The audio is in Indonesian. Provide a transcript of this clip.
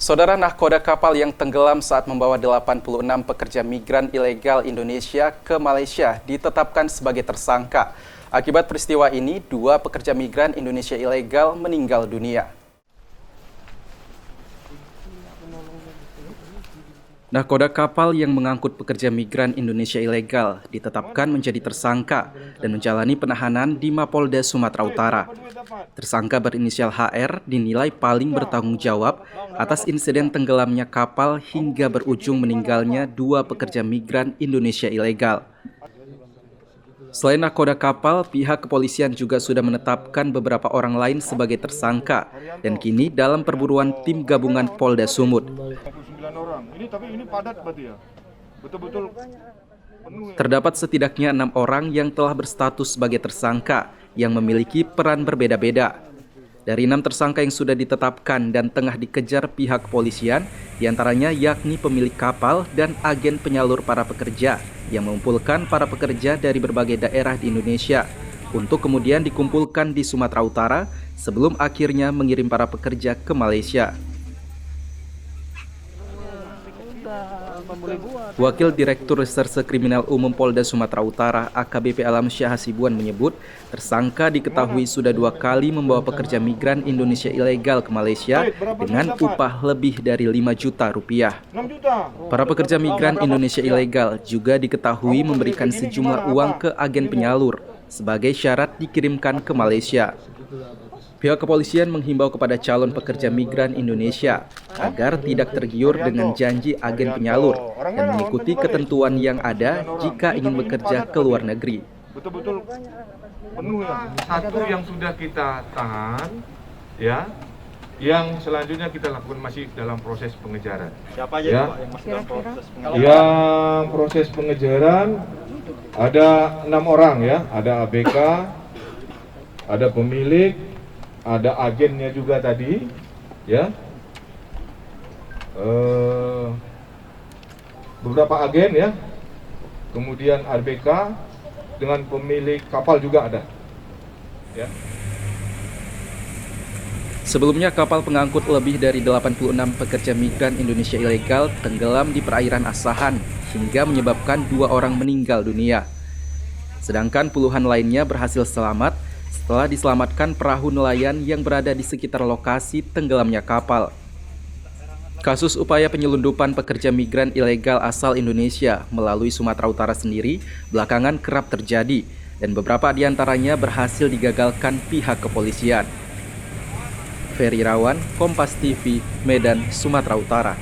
Saudara, nahkoda kapal yang tenggelam saat membawa 86 pekerja migran ilegal Indonesia ke Malaysia ditetapkan sebagai tersangka. Akibat peristiwa ini, 2 pekerja migran Indonesia ilegal meninggal dunia. Nahkoda kapal yang mengangkut pekerja migran Indonesia ilegal ditetapkan menjadi tersangka dan menjalani penahanan di Mapolda Sumatera Utara. Tersangka berinisial HR dinilai paling bertanggung jawab atas insiden tenggelamnya kapal hingga berujung meninggalnya 2 pekerja migran Indonesia ilegal. Selain nahkoda kapal, pihak kepolisian juga sudah menetapkan beberapa orang lain sebagai tersangka dan kini dalam perburuan tim gabungan Polda Sumut. Terdapat setidaknya 6 orang yang telah berstatus sebagai tersangka yang memiliki peran berbeda-beda. Dari 6 tersangka yang sudah ditetapkan dan tengah dikejar pihak kepolisian, diantaranya yakni pemilik kapal dan agen penyalur para pekerja yang mengumpulkan para pekerja dari berbagai daerah di Indonesia untuk kemudian dikumpulkan di Sumatera Utara sebelum akhirnya mengirim para pekerja ke Malaysia. Wakil Direktur Reserse Kriminal Umum Polda Sumatera Utara AKBP Alamsyah Hasibuan menyebut tersangka diketahui sudah 2 kali membawa pekerja migran Indonesia ilegal ke Malaysia dengan upah lebih dari 5 juta rupiah. Para pekerja migran Indonesia ilegal juga diketahui memberikan sejumlah uang ke agen penyalur sebagai syarat dikirimkan ke Malaysia. Pihak kepolisian menghimbau kepada calon pekerja migran Indonesia agar tidak tergiur dengan janji agen penyalur dan mengikuti ketentuan yang ada jika ingin bekerja ke luar negeri. Betul-betul penuh ya. Satu yang sudah kita tahan, ya, yang selanjutnya kita lakukan masih dalam proses pengejaran. Siapa aja ya? Pak yang masih dalam proses pengejaran? Yang proses pengejaran ada 6 orang ya, ada ABK, ada pemilik, ada agennya juga tadi, ya. Beberapa agen ya, kemudian ABK dengan pemilik kapal juga ada, ya. Sebelumnya kapal pengangkut lebih dari 86 pekerja migran Indonesia ilegal tenggelam di perairan Asahan hingga menyebabkan 2 orang meninggal dunia. Sedangkan puluhan lainnya berhasil selamat setelah diselamatkan perahu nelayan yang berada di sekitar lokasi tenggelamnya kapal. Kasus upaya penyelundupan pekerja migran ilegal asal Indonesia melalui Sumatera Utara sendiri belakangan kerap terjadi dan beberapa di antaranya berhasil digagalkan pihak kepolisian. Ferry Irawan, Kompas TV, Medan, Sumatera Utara.